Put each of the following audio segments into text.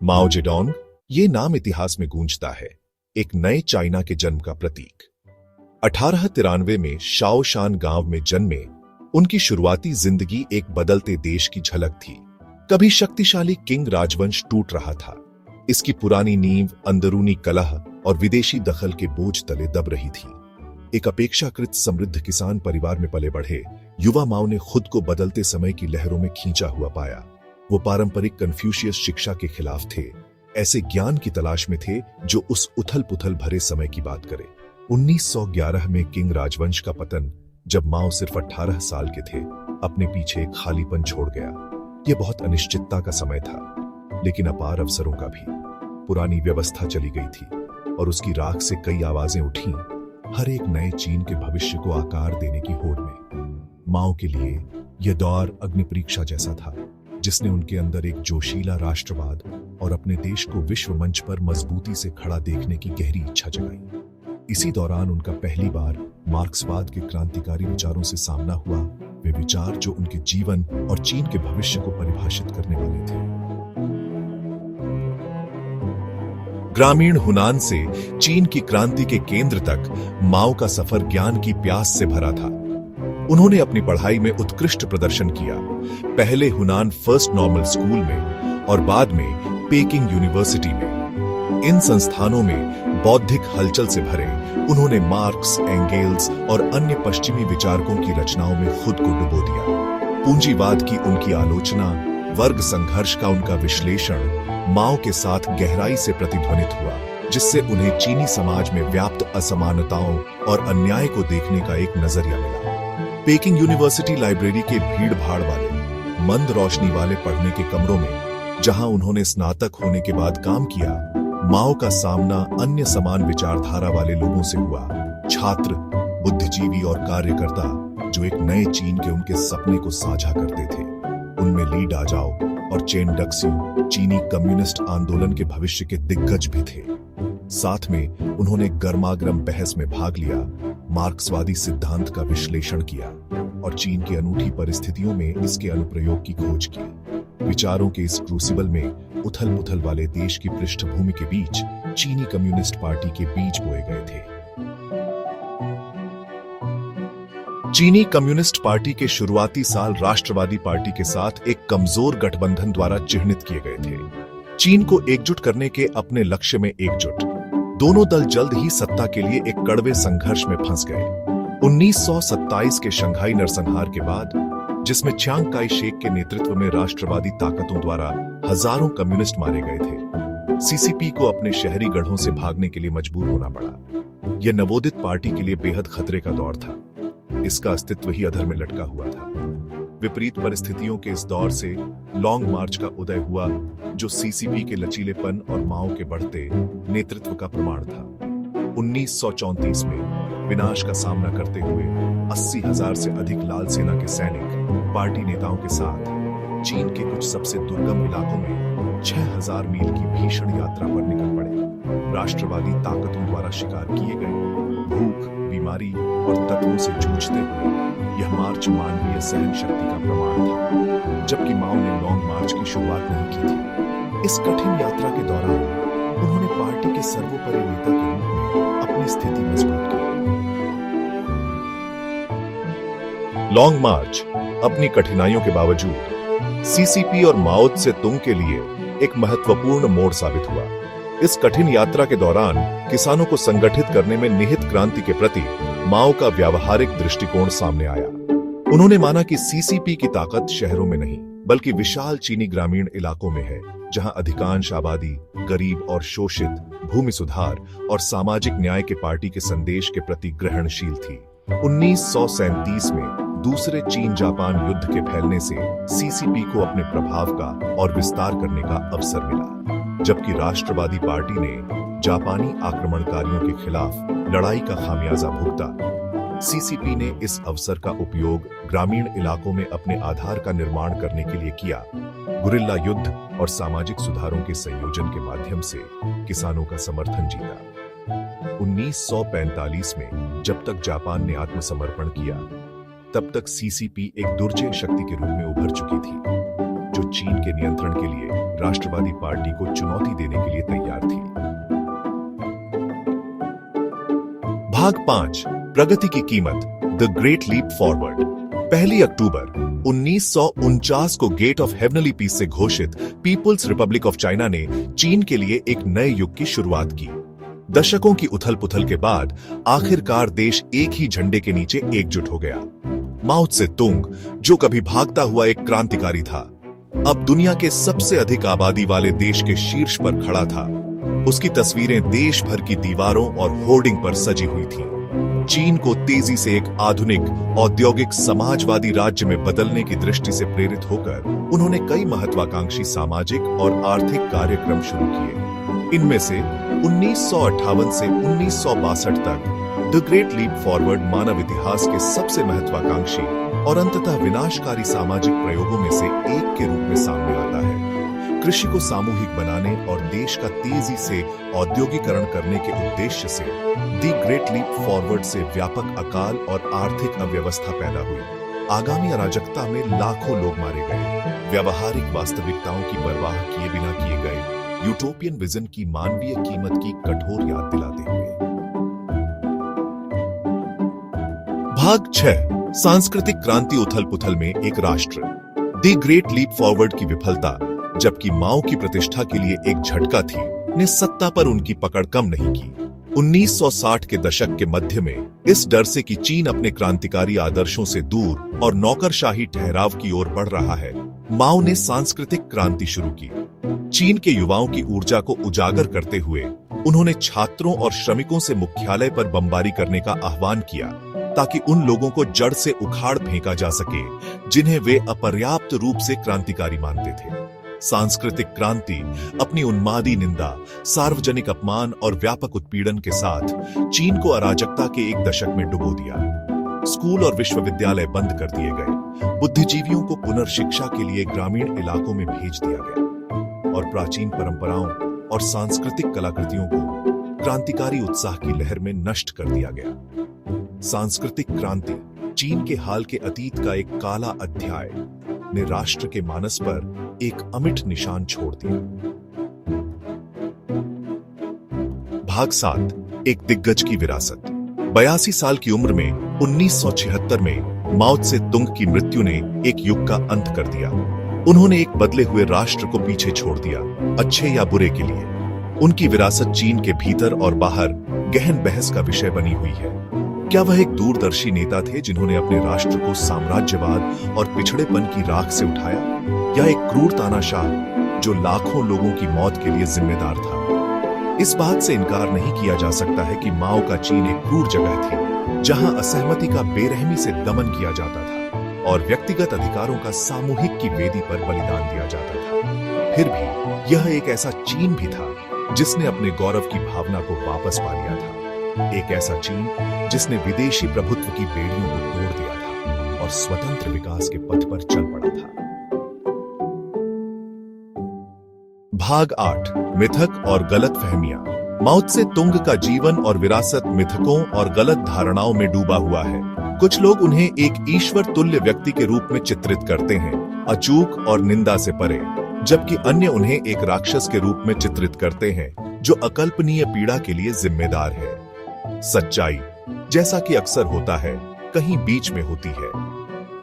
माओ Zedong, ये नाम इतिहास में गूंजता है, एक नए चाइना के जन्म का प्रतीक। 1893 में शाओशान गांव में जन्मे उनकी शुरुआती जिंदगी एक बदलते देश की झलक थी। कभी शक्तिशाली किंग राजवंश टूट रहा था। इसकी पुरानी नींव अंदरूनी कलह और विदेशी दखल के बोझ तले दब रही थी। एक अपेक्षाकृत समृद्ध किसान परिवार में पले बढ़े युवा माओ ने खुद को बदलते समय की लहरों में खींचा हुआ पाया। वो पारंपरिक कन्फ्यूशियस शिक्षा के खिलाफ थे, ऐसे ज्ञान की तलाश में थे जो उस उथल पुथल भरे समय की बात करे। 1911 में किंग राजवंश का पतन, जब माओ सिर्फ 18 साल के थे, अपने पीछे एक खालीपन छोड़ गया। यह बहुत अनिश्चितता का समय था, लेकिन अपार अवसरों का भी। पुरानी व्यवस्था चली गई थी और उसकी राख से कई आवाजें उठी, हर एक नए चीन के भविष्य को आकार देने की होड़ में। माओ के लिए यह दौर अग्नि परीक्षा जैसा था, जिसने उनके अंदर एक जोशीला राष्ट्रवाद और अपने देश को विश्व मंच पर मजबूती से खड़ा देखने की गहरी इच्छा जगाई। इसी दौरान उनका पहली बार मार्क्सवाद के क्रांतिकारी विचारों से सामना हुआ, वे विचार जो उनके जीवन और चीन के भविष्य को परिभाषित करने वाले थे। ग्रामीण हुनान से चीन की क्रांति के केंद्र तक माओ का सफर ज्ञान की प्यास से भरा था। उन्होंने अपनी पढ़ाई में उत्कृष्ट प्रदर्शन किया, पहले हुनान फर्स्ट नॉर्मल स्कूल में और बाद में पेकिंग यूनिवर्सिटी में। इन संस्थानों में बौद्धिक हलचल से भरे उन्होंने मार्क्स, एंगेल्स और अन्य पश्चिमी विचारकों की रचनाओं में खुद को डुबो दिया। पूंजीवाद की उनकी आलोचना, वर्ग संघर्ष का उनका विश्लेषण माओ के साथ गहराई से प्रतिध्वनित हुआ, जिससे उन्हें चीनी समाज में व्याप्त असमानताओं और अन्याय को देखने का एक नजरिया मिला। पेकिंग यूनिवर्सिटी लाइब्रेरी के भीड़ भाड़ वाले, मंद रोशनी वाले पढ़ने के कमरों में, जहां उन्होंने स्नातक होने के बाद काम किया, माओ का सामना अन्य समान विचारधारा वाले लोगों से हुआ। छात्र, बुद्धिजीवी और कार्यकर्ता जो एक नए चीन के उनके सपने को साझा करते थे। उनमें ली डाजाओ और चेन डक्सियो चीनी कम्युनिस्ट आंदोलन के भविष्य के दिग्गज भी थे। साथ में उन्होंने गर्मागर्म बहस में भाग लिया, मार्क्सवादी सिद्धांत का विश्लेषण किया और चीन की अनूठी परिस्थितियों में इसके अनुप्रयोग की खोज की। विचारों के इस क्रूसिबल में उथल पुथल वाले देश की पृष्ठभूमि के बीच चीनी कम्युनिस्ट पार्टी के बीज बोए गए थे। चीनी कम्युनिस्ट पार्टी के शुरुआती साल राष्ट्रवादी पार्टी के साथ एक कमजोर गठबंधन द्वारा चिह्नित किए गए थे। चीन को एकजुट करने के अपने लक्ष्य में एकजुट दोनों दल जल्द ही सत्ता के लिए एक कड़वे संघर्ष में फंस गए। 1927 के शंघाई नरसंहार के बाद, जिसमें चियांग काई शेक के नेतृत्व में राष्ट्रवादी ताकतों द्वारा हजारों कम्युनिस्ट मारे गए थे, सीसीपी को अपने शहरी गढ़ों से भागने के लिए मजबूर होना पड़ा। यह नवोदित पार्टी के लिए बेहद खतरे का दौर था। इसका अस्तित्व ही अधर में लटका हुआ था। विपरीत परिस्थितियों के इस दौर से लॉन्ग मार्च का उदय हुआ, जो सीसीपी के लचीलेपन और माओ के बढ़ते नेतृत्व का प्रमाण था। 1934 में विनाश का सामना करते हुए 80,000 से अधिक लाल सेना के सैनिक पार्टी नेताओं के साथ चीन के कुछ सबसे दुर्गम इलाकों में 6,000 मील की भीषण यात्रा पर निकल पड़े। राष्ट्रवादी ताकतों द्वारा शिकार किए गए भूख, बीमारी और तत्वों से जूझते हुए यह मार्च मानवीय सहन शक्ति का प्रमाण था, जबकि माओ ने लॉन्ग मार्च की शुरुआत नहीं की थी। इस कठिन यात्रा के दौरान उन्होंने पार्टी के सर्वोपरि नेता के रूप में अपनी स्थिति मजबूत की। लॉन्ग मार्च अपनी कठिनाइयों के बावजूद सीसीपी और माओ त्से तुंग के लिए एक महत्वपूर्ण मोड़ साबित हुआ। इस कठिन यात्रा के दौरान किसानों को संगठित करने में निहित क्रांति के प्रति माओ का व्यावहारिक दृष्टिकोण सामने आया। उन्होंने माना कि सीसीपी की ताकत शहरों में नहीं, बल्कि विशाल चीनी ग्रामीण इलाकों में है, जहां अधिकांश आबादी गरीब और शोषित, भूमि सुधार और सामाजिक न्याय के पार्टी के संदेश के प्रति ग्रहणशील थी। 1937 में दूसरे चीन जापान युद्ध के फैलने से सीसीपी को अपने प्रभाव का और विस्तार करने का अवसर मिला, जबकि राष्ट्रवादी पार्टी ने जापानी आक्रमणकारियों के खिलाफ लड़ाई का खामियाजा भुगता। सीसीपी ने इस अवसर का उपयोग ग्रामीण इलाकों में अपने आधार का निर्माण करने के लिए किया। गुरिल्ला युद्ध और सामाजिक सुधारों के संयोजन के माध्यम से किसानों का समर्थन जीता। 1945 में जब तक जापान ने आत्मसमर्पण किया, तब तक सीसीपी एक दुर्जय शक्ति के रूप में उभर चुकी थी, जो चीन के नियंत्रण के लिए राष्ट्रवादी पार्टी को चुनौती देने के लिए तैयार थी। भाग 5, प्रगति की कीमत, द ग्रेट लीप फॉरवर्ड। 1 अक्टूबर 1949 को गेट ऑफ हेवनली पीस से घोषित पीपुल्स रिपब्लिक ऑफ चाइना ने चीन के लिए एक नए युग की शुरुआत की। दशकों की उथल पुथल के बाद आखिरकार देश एक ही झंडे के नीचे एकजुट हो गया। माओ त्से तुंग, जो कभी भागता हुआ एक क्रांतिकारी था, अब दुनिया के सबसे अधिक आबादी वाले देश के शीर्ष पर खड़ा था। उसकी तस्वीरें देश भर की दीवारों और होर्डिंग पर सजी हुई थीं। चीन को तेजी से एक आधुनिक औद्योगिक समाजवादी राज्य में बदलने की दृष्टि से प्रेरित होकर उन्होंने कई महत्वाकांक्षी सामाजिक और आर्थिक कार्यक्रम शुरू किए। इनमें से 1958 से 1962 तक द ग्रेट लीप फॉरवर्ड मानव इतिहास के सबसे महत्वाकांक्षी और अंततः विनाशकारी सामाजिक प्रयोगों में से एक के रूप में सामने आता है। कृषि को सामूहिक बनाने और देश का तेजी से औद्योगिकरण करने के उद्देश्य से द ग्रेट लीप फॉरवर्ड से व्यापक अकाल और आर्थिक अव्यवस्था पैदा हुई। आगामी अराजकता में लाखों लोग मारे गए। व्यावहारिक वास्तविकताओं की परवाह किए बिना किए गए यूटोपियन विजन की मानवीय कीमत की कठोर याद दिलाते हुए। भाग 6, सांस्कृतिक क्रांति उथल पुथल में एक राष्ट्र। द ग्रेट लीप फॉरवर्ड की विफलता, जबकि माओ की प्रतिष्ठा के लिए एक झटका थी, ने सत्ता पर उनकी पकड़ कम नहीं की। 1960 के दशक के मध्य में इस डर से कि चीन अपने क्रांतिकारी आदर्शों से दूर और नौकरशाही ठहराव की ओर बढ़ रहा है, माओ ने सांस्कृतिक क्रांति शुरू की। चीन के युवाओं की ऊर्जा को उजागर करते हुए उन्होंने छात्रों और श्रमिकों से मुख्यालय पर बमबारी करने का आह्वान किया, ताकि उन लोगों को जड़ से उखाड़ फेंका जा सके जिन्हें वे अपर्याप्त रूप से क्रांतिकारी मानते थे। सांस्कृतिक क्रांति अपनी उन्मादी निंदा, सार्वजनिक अपमान और व्यापक उत्पीड़न के साथ चीन को अराजकता के एक दशक में डुबो दिया। स्कूल और विश्वविद्यालय बंद कर दिए गए, बुद्धिजीवियों को पुनर्शिक्षा के लिए ग्रामीण इलाकों में भेज दिया गया और प्राचीन परंपराओं और सांस्कृतिक कलाकृतियों को क्रांतिकारी उत्साह की लहर में नष्ट कर दिया गया। सांस्कृतिक क्रांति, चीन के हाल के अतीत का एक काला अध्याय, ने राष्ट्र के मानस पर एक अमिट निशान छोड़ दिया। भाग 7, एक दिग्गज की विरासत। 82 साल की उम्र में 1976 में माओ त्से तुंग की मृत्यु ने एक युग का अंत कर दिया। उन्होंने एक बदले हुए राष्ट्र को पीछे छोड़ दिया, अच्छे या बुरे के लिए। उनकी विरासत चीन के भीतर और बाहर गहन बहस का विषय बनी हुई है। क्या वह एक दूरदर्शी नेता थे जिन्होंने अपने राष्ट्र को साम्राज्यवाद और पिछड़ेपन की राख से उठाया, या एक क्रूर तानाशाह जो लाखों लोगों की मौत के लिए जिम्मेदार था? इस बात से इनकार नहीं किया जा सकता है कि माओ का चीन एक क्रूर जगह थी, जहां असहमति का बेरहमी से दमन किया जाता था और व्यक्तिगत अधिकारों का सामूहिक की वेदी पर बलिदान दिया जाता था। फिर भी यह एक ऐसा चीन भी था जिसने अपने गौरव की भावना को वापस पा लिया था। एक ऐसा चीन जिसने विदेशी प्रभुत्व की बेड़ियों को तोड़ दिया था और स्वतंत्र विकास के पथ पर चल पड़ा था। भाग 8, मिथक और गलत फहमियां। माओ त्से तुंग का जीवन और विरासत मिथकों और गलत धारणाओं में डूबा हुआ है। कुछ लोग उन्हें एक ईश्वर तुल्य व्यक्ति के रूप में चित्रित करते हैं, अचूक और निंदा से परे, जबकि अन्य उन्हें एक राक्षस के रूप में चित्रित करते हैं जो अकल्पनीय पीड़ा के लिए जिम्मेदार है। सच्चाई, जैसा कि अक्सर होता है, कहीं बीच में होती है।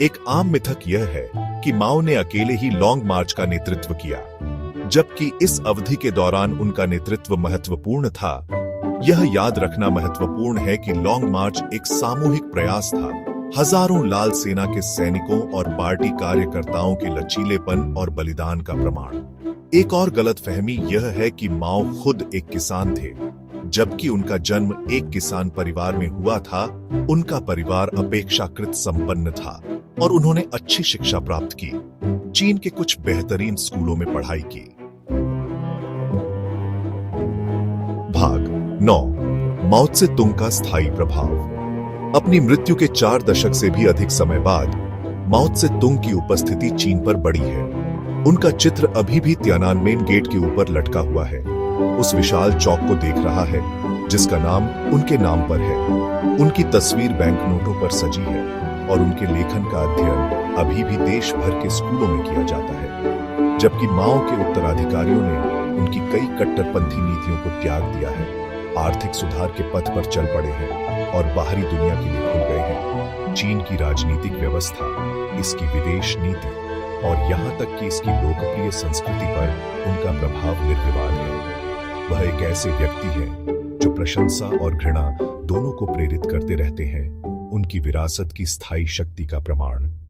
एक आम मिथक यह है कि माओ ने अकेले ही लॉन्ग मार्च का नेतृत्व किया, जबकि इस अवधि के दौरान उनका नेतृत्व महत्वपूर्ण था। यह याद रखना महत्वपूर्ण है कि लॉन्ग मार्च एक सामूहिक प्रयास था, हजारों लाल सेना के सैनिकों और पार्टी कार्यकर्ताओं के लचीलेपन और बलिदान का प्रमाण। एक और गलतफहमी यह है कि माओ खुद एक किसान थे, जबकि उनका जन्म एक किसान परिवार में हुआ था। उनका परिवार अपेक्षाकृत संपन्न था और उन्होंने अच्छी शिक्षा प्राप्त की, चीन के कुछ बेहतरीन स्कूलों में पढ़ाई की। भाग 9, माओ त्से तुंग का स्थायी प्रभाव। अपनी मृत्यु के 4 दशक से भी अधिक समय बाद माओ त्से तुंग की उपस्थिति चीन पर बढ़ी है। उनका चित्र अभी भी तियानानमेन गेट के ऊपर लटका हुआ है, उस विशाल चौक को देख रहा है जिसका नाम उनके नाम पर है। उनकी तस्वीर बैंक नोटों पर सजी है और उनके लेखन का अध्ययन अभी भी देश भर के स्कूलों में किया जाता है। जबकि माओ के उत्तराधिकारियों ने उनकी कई कट्टरपंथी नीतियों को त्याग दिया है, आर्थिक सुधार के पथ पर चल पड़े हैं और बाहरी दुनिया के लिए खुल गए हैं। चीन की राजनीतिक व्यवस्था, इसकी विदेश नीति और यहाँ तक कि इसकी लोकप्रिय संस्कृति पर उनका प्रभाव निर्विवाद है। वह एक ऐसे व्यक्ति हैं जो प्रशंसा और घृणा दोनों को प्रेरित करते रहते हैं, उनकी विरासत की स्थायी शक्ति का प्रमाण।